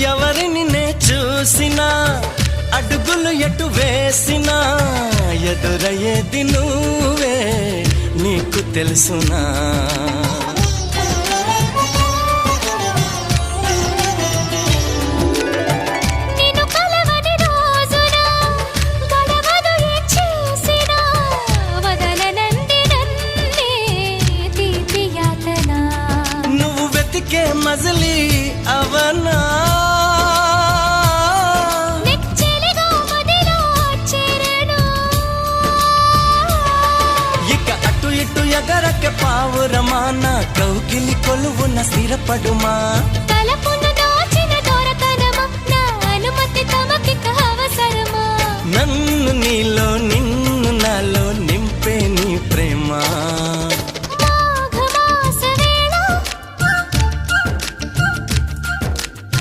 ఎవరిని నే చూసినా అడుగులు ఎటు వేసినా ఎదురయ్యేది నువ్వే నీకు తెలుసునా. నువ్వు వెతికే మజిలీ అవనా ఎగరక పావురమా నా కౌగిలి కొలువున స్థిరపడుమా.